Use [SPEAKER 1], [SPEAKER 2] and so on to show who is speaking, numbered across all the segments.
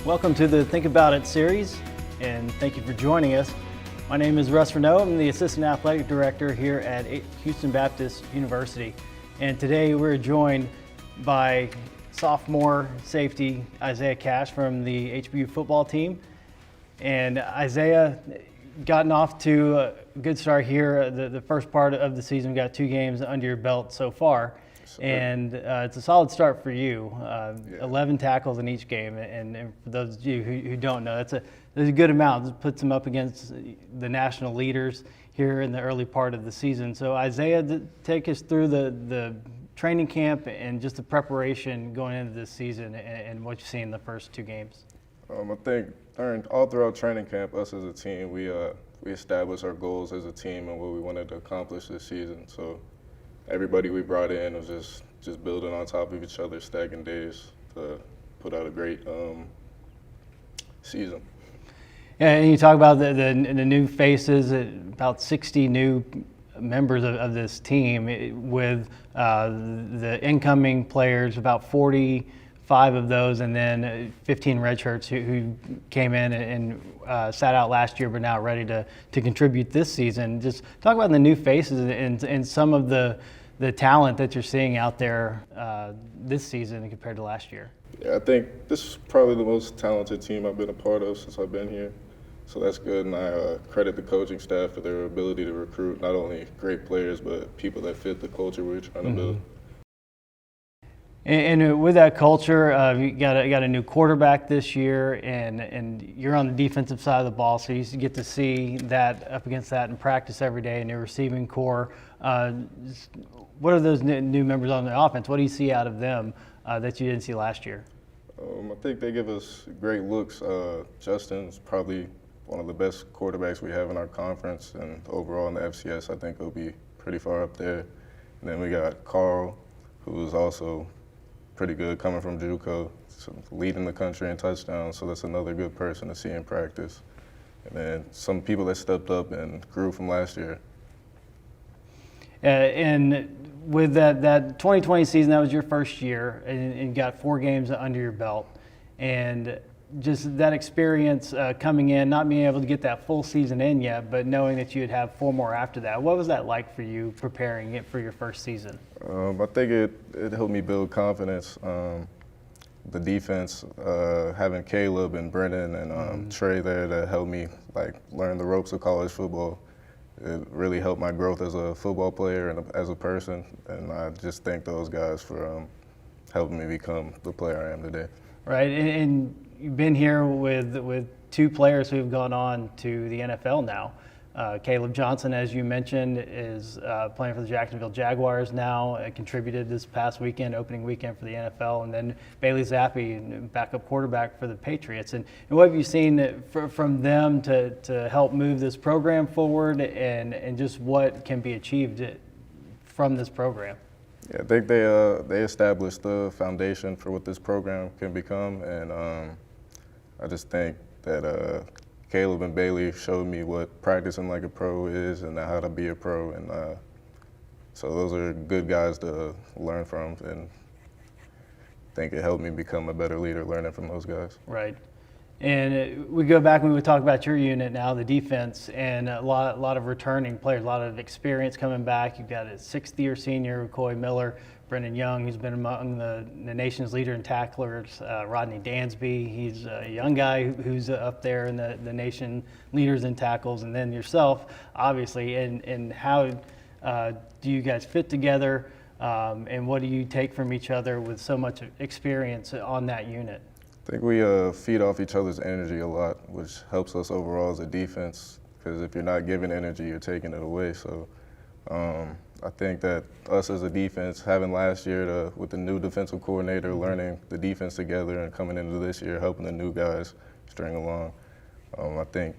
[SPEAKER 1] Welcome to the Think About It series, and thank you for joining us. My name is Russ Reneau. I'm the Assistant Athletic Director here at Houston Baptist University. And today we're joined by sophomore safety Isaiah Cash from the HBU football team. And Isaiah, gotten off to a good start here. The first part of the season, got 2 games under your belt so far. And it's a solid start for you. 11 tackles in each game, and for those of you who don't know, that's a good amount. It puts them up against the national leaders here in the early part of the season. So Isaiah, take us through the training camp and just the preparation going into this season and what you see in the first 2 games.
[SPEAKER 2] I think all throughout training camp, us as a team, we established our goals as a team and what we wanted to accomplish this season. So everybody we brought in was just building on top of each other, stacking days to put out a great season.
[SPEAKER 1] Yeah, and you talk about the new faces, about 60 new members of this team, with the incoming players, about 45 of those, and then 15 redshirts who came in and sat out last year but now ready to contribute this season. Just talk about the new faces and some of the talent that you're seeing out there this season compared to last year.
[SPEAKER 2] Yeah, I think this is probably the most talented team I've been a part of since I've been here. So that's good, and I credit the coaching staff for their ability to recruit not only great players, but people that fit the culture we're trying to build.
[SPEAKER 1] And with that culture, you got a new quarterback this year, and you're on the defensive side of the ball, so you get to see that up against that in practice every day in your receiving core. What are those new members on the offense? What do you see out of them that you didn't see last year?
[SPEAKER 2] I think they give us great looks. Justin's probably one of the best quarterbacks we have in our conference, and overall in the FCS, I think he'll be pretty far up there. And then we got Carl, who's also pretty good coming from JUCO, so leading the country in touchdowns, so that's another good person to see in practice. And then some people that stepped up and grew from last year.
[SPEAKER 1] And with that 2020 season, that was your first year, and got 4 games under your belt. And just that experience coming in, not being able to get that full season in yet, but knowing that you'd have 4 more after that. What was that like for you preparing it for your first season?
[SPEAKER 2] I think it helped me build confidence. The defense, having Caleb and Brennan and Trey there, that helped me learn the ropes of college football. It really helped my growth as a football player and as a person, and I just thank those guys for helping me become the player I am today. Right,
[SPEAKER 1] and you've been here with 2 players who have gone on to the NFL now. Caleb Johnson, as you mentioned, is playing for the Jacksonville Jaguars now, contributed this past weekend, opening weekend for the NFL, and then Bailey Zappe, backup quarterback for the Patriots. And what have you seen from them to help move this program forward, and just what can be achieved from this program?
[SPEAKER 2] Yeah, I think they established the foundation for what this program can become, and I just think that Caleb and Bailey showed me what practicing like a pro is and how to be a pro, and so those are good guys to learn from, and I think it helped me become a better leader learning from those guys.
[SPEAKER 1] Right. And we go back and we talk about your unit now, the defense, and a lot of returning players, a lot of experience coming back. You've got a 6th-year senior, Coy Miller, Brendan Young, who's been among the nation's leader in tacklers, Rodney Dansby, he's a young guy who's up there in the nation leaders in tackles, and then yourself, obviously. And how do you guys fit together, and what do you take from each other with so much experience on that unit?
[SPEAKER 2] I think we feed off each other's energy a lot, which helps us overall as a defense, because if you're not giving energy, you're taking it away. So I think that us as a defense, having last year with the new defensive coordinator, learning the defense together, and coming into this year, helping the new guys string along, I think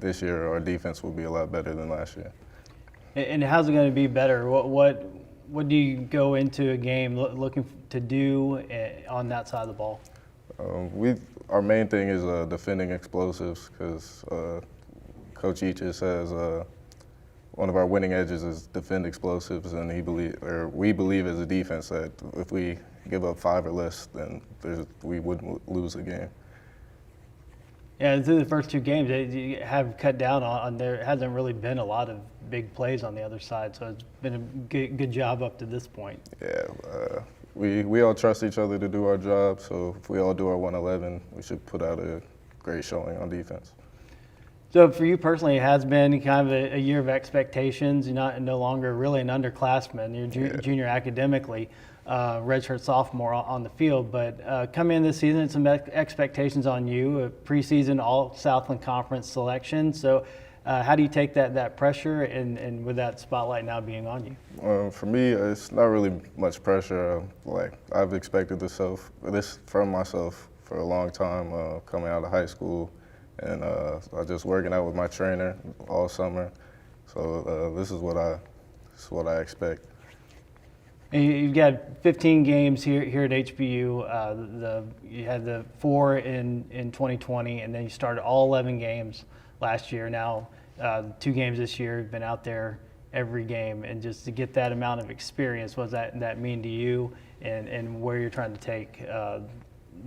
[SPEAKER 2] this year our defense will be a lot better than last year.
[SPEAKER 1] And how's it going to be better? What do you go into a game looking to do on that side of the ball?
[SPEAKER 2] Our main thing is defending explosives, because Coach Eaches says one of our winning edges is defend explosives, and we believe as a defense that if we give up 5 or less, then we wouldn't lose the game.
[SPEAKER 1] Yeah, through the first two games, you have cut down on there hasn't really been a lot of big plays on the other side, so it's been a good job up to this point.
[SPEAKER 2] Yeah, we all trust each other to do our job, so if we all do our 111, we should put out a great showing on defense.
[SPEAKER 1] So for you personally, it has been kind of a year of expectations. You're no longer really an underclassman. You're junior academically, redshirt sophomore on the field. But coming in this season, some expectations on you, a preseason All Southland Conference selection. So how do you take that pressure and with that spotlight now being on you?
[SPEAKER 2] For me, it's not really much pressure. Like I've expected this from myself for a long time, coming out of high school. And I was just working out with my trainer all summer. So this is what I expect.
[SPEAKER 1] And you've got 15 games here at HBU. You had the 4 in 2020, and then you started all 11 games last year. Now 2 games this year. You've been out there every game, and just to get that amount of experience, what does that mean to you, and where you're trying to take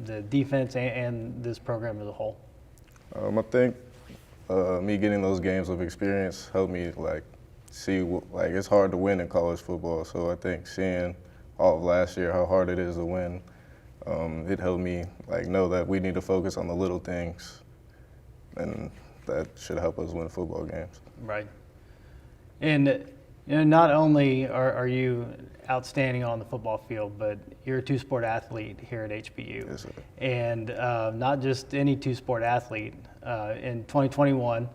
[SPEAKER 1] the defense and this program as a whole?
[SPEAKER 2] I think me getting those games of experience helped me see it's hard to win in college football. So I think seeing all of last year how hard it is to win, it helped me know that we need to focus on the little things, and that should help us win football games.
[SPEAKER 1] Right. And not only are you outstanding on the football field, but you're a two-sport athlete here at HBU.
[SPEAKER 2] Yes, sir.
[SPEAKER 1] And not just any two-sport athlete. In 2021,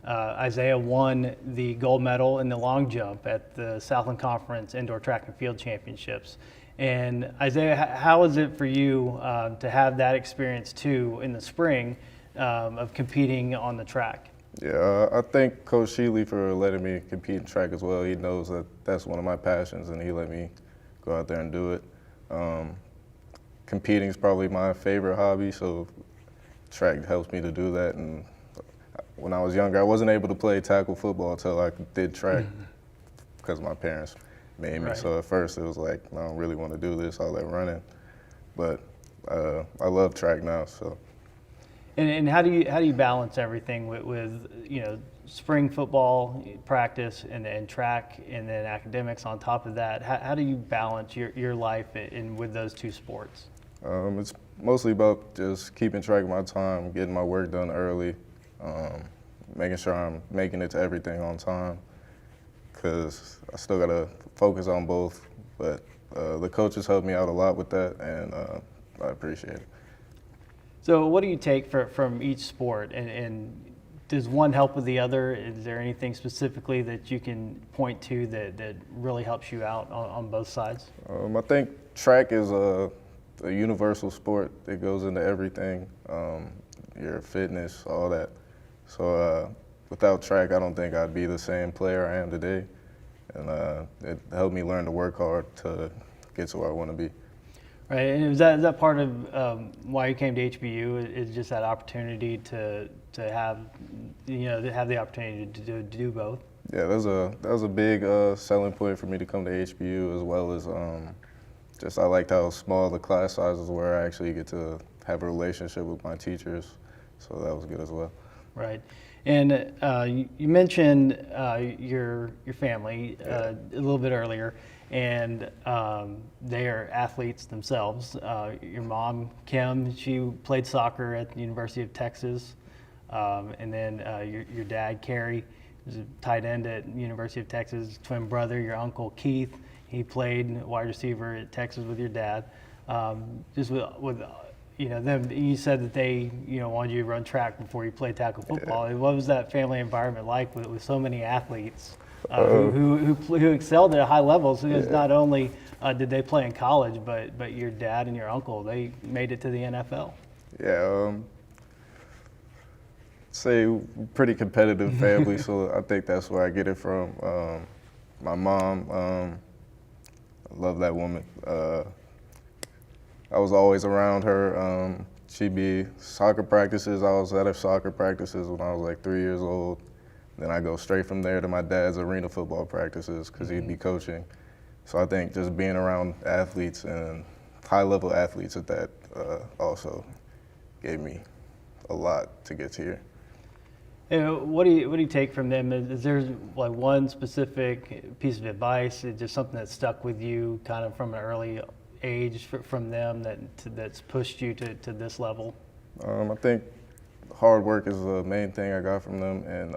[SPEAKER 1] Isaiah won the gold medal in the long jump at the Southland Conference Indoor Track and Field Championships. And Isaiah, how is it for you to have that experience too in the spring of competing on the track?
[SPEAKER 2] Yeah, I thank Coach Sheely for letting me compete in track as well. He knows that that's one of my passions, and he let me go out there and do it. Competing is probably my favorite hobby, so track helps me to do that. And when I was younger, I wasn't able to play tackle football until I did track because my parents made me. Right. So at first it was like, I don't really want to do this, all that running. But I love track now, so.
[SPEAKER 1] And how do you balance everything with spring football practice and track and then academics on top of that? How do you balance your life with those two sports?
[SPEAKER 2] It's mostly about just keeping track of my time, getting my work done early, making sure I'm making it to everything on time, because I still got to focus on both. But the coaches helped me out a lot with that, and I appreciate it.
[SPEAKER 1] So what do you take from each sport, and does one help with the other? Is there anything specifically that you can point to that really helps you out on both sides?
[SPEAKER 2] I think track is a universal sport that goes into everything, your fitness, all that. So without track, I don't think I'd be the same player I am today, and it helped me learn to work hard to get to where I want to be.
[SPEAKER 1] Right, and is that part of why you came to HBU? Is just that opportunity to have the opportunity to do both?
[SPEAKER 2] Yeah, that was a big selling point for me to come to HBU, as well as just I liked how small the class sizes were. I actually get to have a relationship with my teachers, so that was good as well.
[SPEAKER 1] Right, and you mentioned your family a little bit earlier. And they are athletes themselves. Your mom, Kim, she played soccer at the University of Texas. And then your dad, Kerry, is a tight end at University of Texas. Twin brother, your uncle, Keith, he played wide receiver at Texas with your dad. Just with them, you said that they wanted you to run track before you played tackle football. Yeah. What was that family environment like with so many athletes? Who excelled at high levels, because not only did they play in college, but your dad and your uncle, they made it to the NFL.
[SPEAKER 2] Yeah, say pretty competitive family, so I think that's where I get it from. My mom, I love that woman. I was always around her. She'd be soccer practices. I was at her soccer practices when I was like 3 years old. Then I go straight from there to my dad's arena football practices because he'd be coaching. So I think just being around athletes and high-level athletes at that also gave me a lot to get to here.
[SPEAKER 1] What do you take from them? Is there like one specific piece of advice, just something that stuck with you kind of from an early age from them that's pushed you to this level?
[SPEAKER 2] I think hard work is the main thing I got from them, and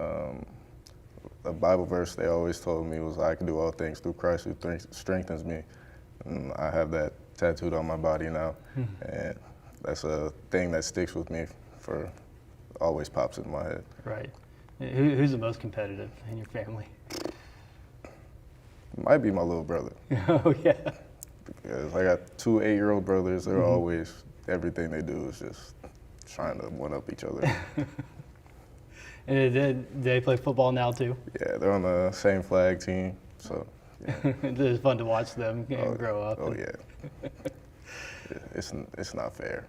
[SPEAKER 2] the Bible verse they always told me was, I can do all things through Christ who strengthens me. And I have that tattooed on my body now, and that's a thing that sticks with me always pops into my head.
[SPEAKER 1] Right. Who's the most competitive in your family?
[SPEAKER 2] Might be my little brother.
[SPEAKER 1] Oh, yeah.
[SPEAKER 2] Because I got 2 8-year-old brothers. They're always, everything they do is just trying to one-up each other.
[SPEAKER 1] And do they play football now, too?
[SPEAKER 2] Yeah, they're on the same flag team, so yeah.
[SPEAKER 1] It's fun to watch them grow up.
[SPEAKER 2] Oh, yeah. It's not fair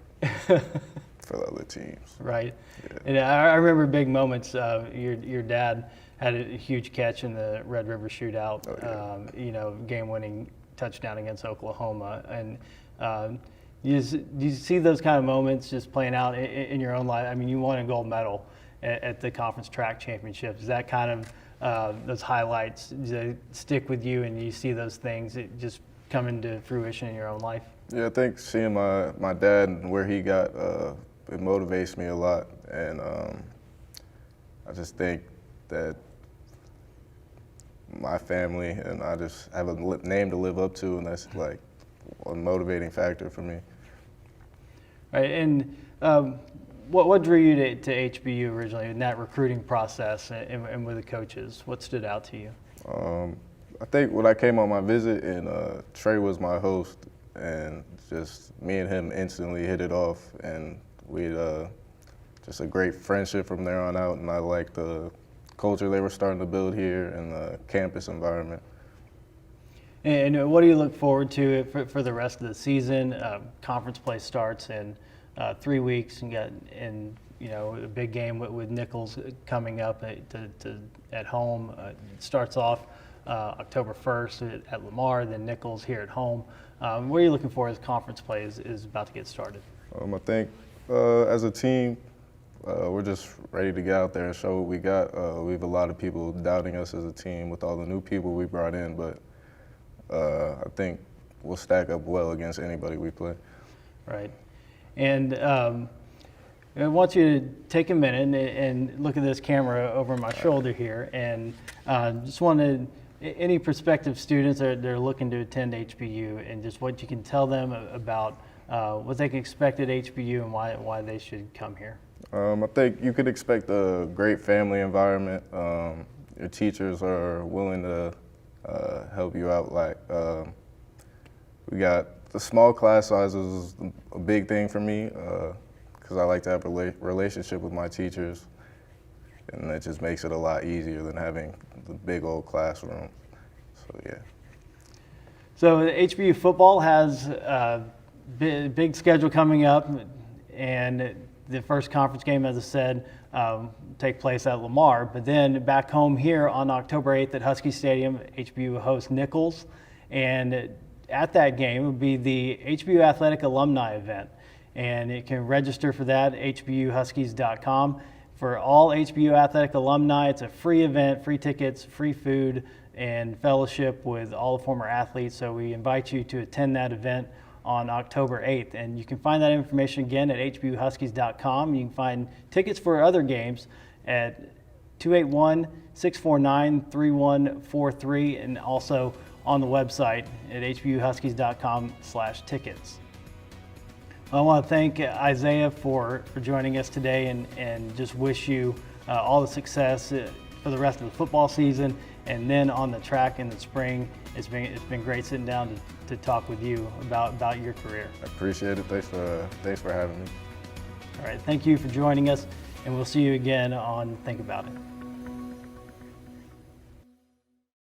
[SPEAKER 2] for the other teams.
[SPEAKER 1] Right.
[SPEAKER 2] Yeah.
[SPEAKER 1] And I remember big moments. Your dad had a huge catch in the Red River Shootout, game-winning touchdown against Oklahoma. And do you see those kind of moments just playing out in your own life? I mean, you won a gold medal at the conference track championships. Is that kind of those highlights, do they stick with you and you see those things that just come into fruition in your own life?
[SPEAKER 2] Yeah, I think seeing my dad and where he got, it motivates me a lot. And I just think that my family and I just have a name to live up to, and that's like a motivating factor for me.
[SPEAKER 1] Right, and what drew you to HBU originally in that recruiting process and with the coaches? What stood out to you?
[SPEAKER 2] I think when I came on my visit and Trey was my host, and just me and him instantly hit it off, and we just a great friendship from there on out, and I liked the culture they were starting to build here and the campus environment.
[SPEAKER 1] And what do you look forward to for the rest of the season? Conference play starts in 3 weeks, and a big game with Nichols coming up at home. It starts off October 1st at Lamar, then Nichols here at home. What are you looking for as conference play is about to get started?
[SPEAKER 2] I think as a team, we're just ready to get out there and show what we got. We have a lot of people doubting us as a team with all the new people we brought in, but I think we'll stack up well against anybody we play.
[SPEAKER 1] Right. And I want you to take a minute and look at this camera over my shoulder here, and just wanted any prospective students that are looking to attend HBU, and just what you can tell them about what they can expect at HBU and why they should come here.
[SPEAKER 2] I think you could expect a great family environment. Your teachers are willing to help you out. We got the small class sizes is a big thing for me because I like to have a relationship with my teachers, and that just makes it a lot easier than having the big old classroom. So yeah.
[SPEAKER 1] So HBU football has a big schedule coming up, and the first conference game, as I said, take place at Lamar. But then back home here on October 8th at Husky Stadium, HBU will host Nichols. And at that game will be the HBU Athletic Alumni event. And you can register for that at hbuhuskies.com. For all HBU Athletic alumni, it's a free event, free tickets, free food, and fellowship with all the former athletes. So we invite you to attend that event on October 8th. And you can find that information again at hbuhuskies.com. You can find tickets for other games at 281-649-3143 and also on the website at hbuhuskies.com/tickets. I want to thank Isaiah for joining us today and just wish you all the success for the rest of the football season, and then on the track in the spring. It's been great sitting down to talk with you about your career.
[SPEAKER 2] I appreciate it. Thanks for having me.
[SPEAKER 1] All right, thank you for joining us, and we'll see you again on Think About It.